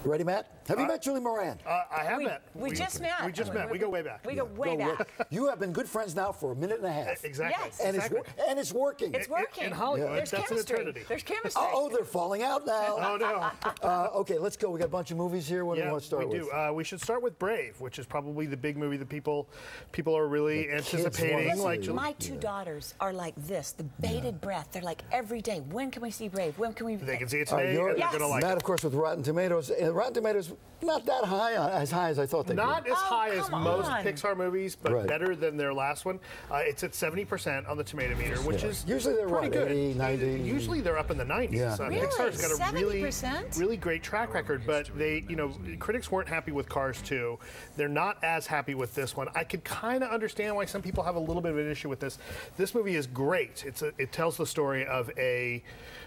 Ready, Matt? Have you met Julie Moran? I have met. We just met. We just met. We go way back. We go way back. You have been good friends now for a minute and a half. Exactly. Yes. And, exactly. it's working. It's working. In Hollywood, There's that's chemistry. an eternity. There's chemistry. Oh, they're falling out now. Oh, no. Okay, let's go. We got a bunch of movies here. What do you want to start with? We do. We should start with Brave, which is probably the big movie that people are really anticipating. Like my two daughters are like this, the bated breath. They're like, every day, when can we see Brave? When can we? They can see it today, and they're going to like Matt, it. of course, with Rotten Tomatoes. Rotten Tomatoes, not that high, as high as I thought they'd be. Not as high as most on. Pixar movies, but better than their last one. It's at 70% on the tomato meter, which is usually they're pretty good. 80, 90. Usually they're up in the 90s. Yeah. Really? Pixar's got a 70%? really great track record, but they, critics weren't happy with Cars 2. They're not as happy with this one. I could kind of understand why some people have a little bit of an issue with this. This movie is great. It tells the story of a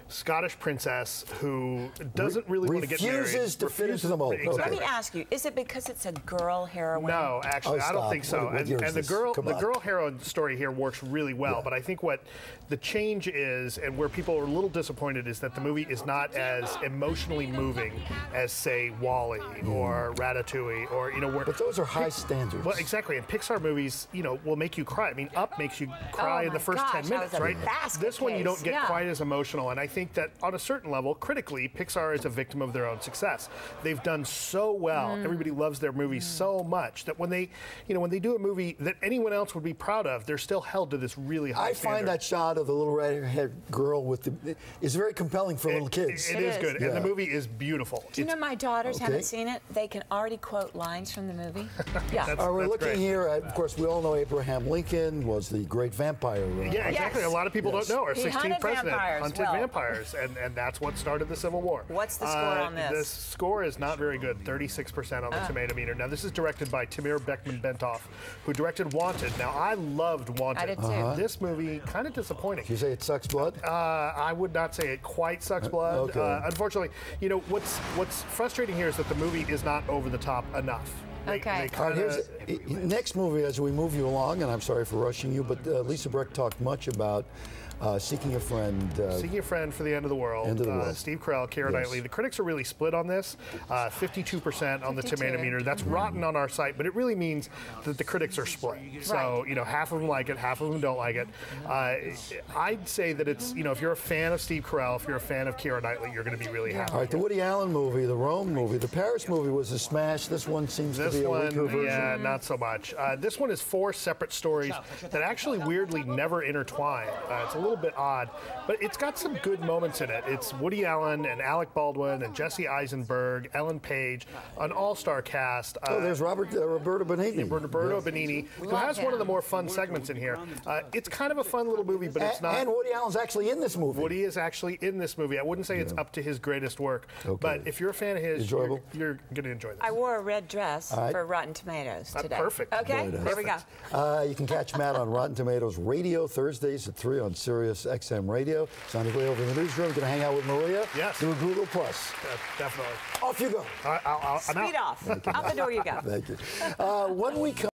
Scottish princess who doesn't really want to get married. Refuses to fit into the mold. Exactly. Let me ask you, is it because it's a girl heroine? No, actually, I don't think so. And the girl heroine story here works really well. But I think what the change is, and where people are a little disappointed, is that the movie is not as emotionally moving as, say, WALL-E or Ratatouille, or where. But those are high standards. Well, exactly. And Pixar movies, will make you cry. I mean, Up makes you cry in the first 10 minutes, right? This one you don't get quite as emotional, and I think that on a certain level, critically, Pixar is a victim of their own success. They've done so well. Everybody loves their movies so much that when they do a movie that anyone else would be proud of, they're still held to this really high standard. I find that shot of the little red-haired girl is very compelling for little kids. It is good, and the movie is beautiful. Do you know my daughters haven't seen it? They can already quote lines from the movie. Yeah. We're looking here at, of course, we all know Abraham Lincoln was the great vampire. Yeah, exactly. Yes. A lot of people don't know. Our 16th president hunted vampires, and that's what started the Civil War. What's the score on this? The score is not very good, 36% on the tomato meter. Now, this is directed by Tamir Beckman-Bentoff, who directed Wanted. Now, I loved Wanted. I did too. This movie, kind of disappointing. You say it sucks blood? I would not say it quite sucks blood. Okay. Unfortunately, what's frustrating here is that the movie is not over the top enough. Okay. Next movie, as we move you along, and I'm sorry for rushing you, but Lisa Brecht talked much about Seeking a Friend. Seeking a Friend for the End of the World. Steve Carell, Keira Knightley. The critics are really split on this. 52% on the tomato meter. That's rotten on our site, but it really means that the critics are split. So, half of them like it, half of them don't like it. I'd say that it's, if you're a fan of Steve Carell, if you're a fan of Keira Knightley, you're going to be really happy. All right, the Woody Allen movie, the Rome movie, the Paris movie was a smash. This one seems to be a weaker version. Yeah, not so much. This one is 4 separate stories that actually weirdly never intertwine. It's a little bit odd, but it's got some good moments in it. It's Woody Allen and Alec Baldwin and Jesse Eisenberg, Ellen Page, an all-star cast. There's Roberto Benigni. Roberto Benigni, who has one of the more fun segments in here. It's kind of a fun little movie, but it's not. And Woody Allen's actually in this movie. Woody is actually in this movie. I wouldn't say it's up to his greatest work, but if you're a fan of his, you're going to enjoy this. I wore a red dress for Rotten Tomatoes today. Perfect. Okay, here we go. You can catch Matt on Rotten Tomatoes Radio Thursdays at 3 on Sirius XM Radio. He's on his way over in the newsroom. Going to hang out with Maria. Yes. Do a Google Plus. Definitely. Off you go. Speed off. Out the door you go. Thank you. When we come